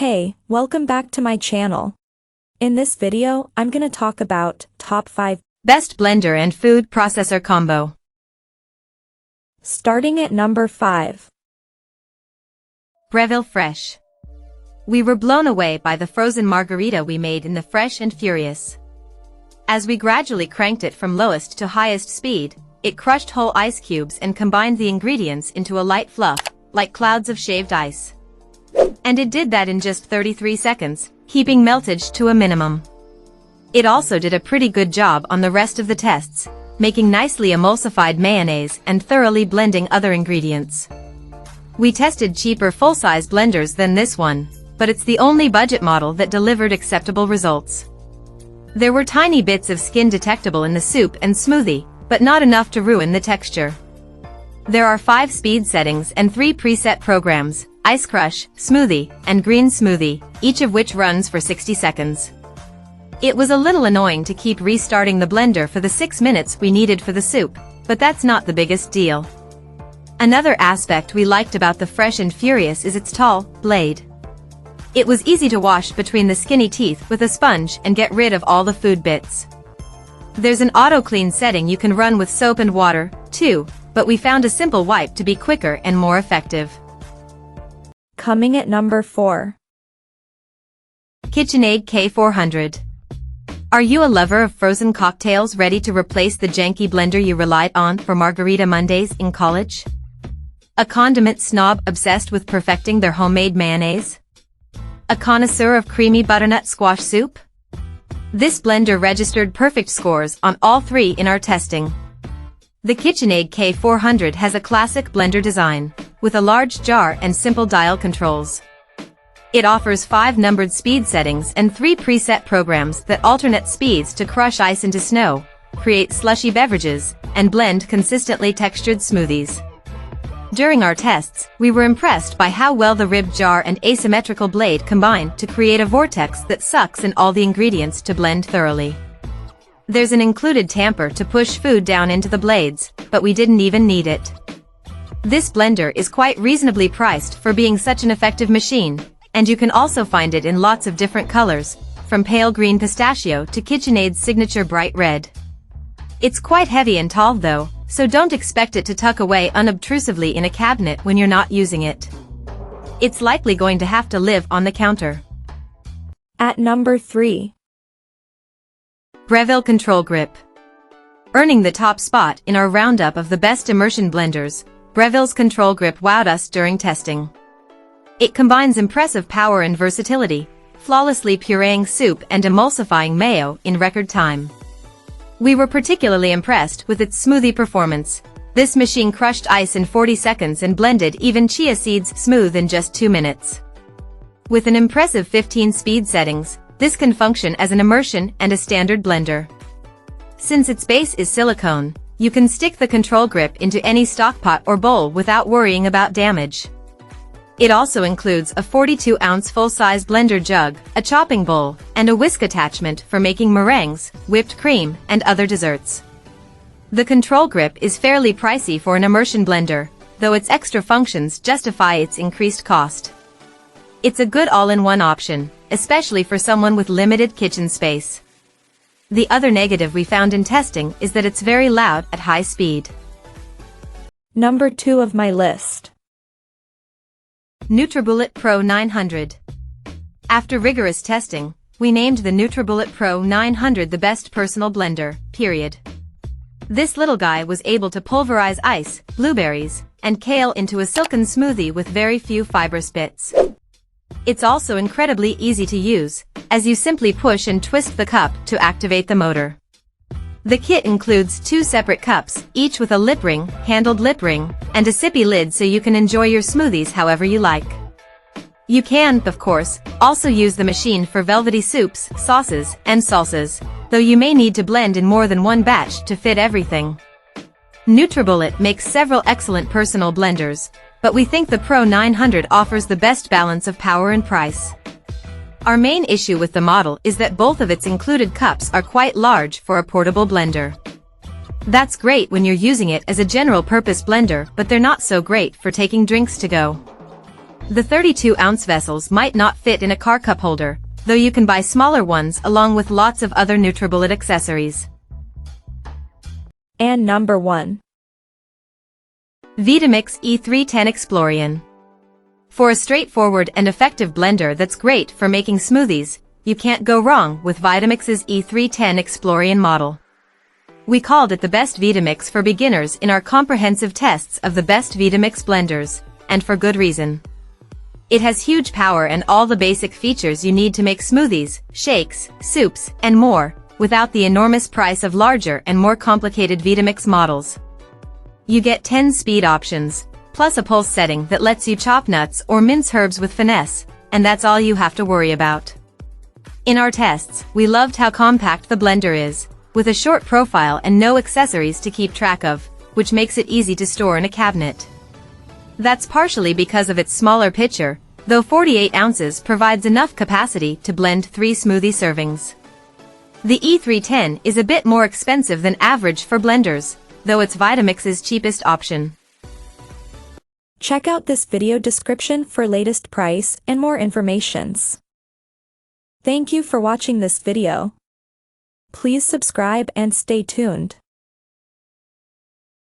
Hey, welcome back to my channel. In this video, I'm gonna talk about top 5 best blender and food processor combo. Starting at number 5. Breville Fresh. We were blown away by the frozen margarita we made in the Fresh and Furious. As we gradually cranked it from lowest to highest speed, it crushed whole ice cubes and combined the ingredients into a light fluff, like clouds of shaved ice. And it did that in just 33 seconds, keeping meltage to a minimum. It also did a pretty good job on the rest of the tests, making nicely emulsified mayonnaise and thoroughly blending other ingredients. We tested cheaper full-size blenders than this one, but it's the only budget model that delivered acceptable results. There were tiny bits of skin detectable in the soup and smoothie, but not enough to ruin the texture. There are 5 speed settings and 3 preset programs: Ice Crush, Smoothie, and Green Smoothie, each of which runs for 60 seconds. It was a little annoying to keep restarting the blender for the 6 minutes we needed for the soup, but that's not the biggest deal. Another aspect we liked about the Fresh and Furious is its tall blade. It was easy to wash between the skinny teeth with a sponge and get rid of all the food bits. There's an auto-clean setting you can run with soap and water, too, but we found a simple wipe to be quicker and more effective. Coming at number 4. KitchenAid K400. Are you a lover of frozen cocktails ready to replace the janky blender you relied on for Margarita Mondays in college? A condiment snob obsessed with perfecting their homemade mayonnaise? A connoisseur of creamy butternut squash soup? This blender registered perfect scores on all 3 in our testing. The KitchenAid K400 has a classic blender design, with a large jar and simple dial controls. It offers 5 numbered speed settings and 3 preset programs that alternate speeds to crush ice into snow, create slushy beverages, and blend consistently textured smoothies. During our tests, we were impressed by how well the ribbed jar and asymmetrical blade combine to create a vortex that sucks in all the ingredients to blend thoroughly. There's an included tamper to push food down into the blades, but we didn't even need it. This blender is quite reasonably priced for being such an effective machine, and you can also find it in lots of different colors, from pale green pistachio to KitchenAid's signature bright red. It's quite heavy and tall though, so don't expect it to tuck away unobtrusively in a cabinet when you're not using it. It's likely going to have to live on the counter. At number 3. Breville Control Grip. Earning the top spot in our roundup of the best immersion blenders, Breville's Control Grip wowed us during testing. It combines impressive power and versatility, flawlessly pureeing soup and emulsifying mayo in record time. We were particularly impressed with its smoothie performance. This machine crushed ice in 40 seconds and blended even chia seeds smooth in just 2 minutes. With an impressive 15 speed settings, this can function as an immersion and a standard blender. Since its base is silicone, you can stick the control grip into any stockpot or bowl without worrying about damage. It also includes a 42-ounce full-size blender jug, a chopping bowl, and a whisk attachment for making meringues, whipped cream, and other desserts. The control grip is fairly pricey for an immersion blender, though its extra functions justify its increased cost. It's a good all-in-one option, especially for someone with limited kitchen space. The other negative we found in testing is that it's very loud at high speed. Number 2 of my list. nutribullet Pro 900. After rigorous testing, we named the nutribullet Pro 900 the best personal blender, period. This little guy was able to pulverize ice, blueberries, and kale into a silken smoothie with very few fibrous bits. It's also incredibly easy to use, as you simply push and twist the cup to activate the motor. The kit includes 2 separate cups, each with a lip ring, handled lip ring, and a sippy lid so you can enjoy your smoothies however you like. You can, of course, also use the machine for velvety soups, sauces, and salsas, though you may need to blend in more than one batch to fit everything. nutribullet makes several excellent personal blenders, but we think the Pro 900 offers the best balance of power and price. Our main issue with the model is that both of its included cups are quite large for a portable blender. That's great when you're using it as a general-purpose blender, but they're not so great for taking drinks to go. The 32-ounce vessels might not fit in a car cup holder, though you can buy smaller ones along with lots of other nutribullet accessories. And number 1. Vitamix E310 Explorian. For a straightforward and effective blender that's great for making smoothies, you can't go wrong with Vitamix's E310 Explorian model. We called it the best Vitamix for beginners in our comprehensive tests of the best Vitamix blenders, and for good reason. It has huge power and all the basic features you need to make smoothies, shakes, soups, and more, without the enormous price of larger and more complicated Vitamix models. You get 10 speed options, plus a pulse setting that lets you chop nuts or mince herbs with finesse, and that's all you have to worry about. In our tests, we loved how compact the blender is, with a short profile and no accessories to keep track of, which makes it easy to store in a cabinet. That's partially because of its smaller pitcher, though 48 ounces provides enough capacity to blend 3 smoothie servings. The E310 is a bit more expensive than average for blenders, though it's Vitamix's cheapest option. Check out this video description for latest price and more informations. Thank you for watching this video. Please subscribe and stay tuned.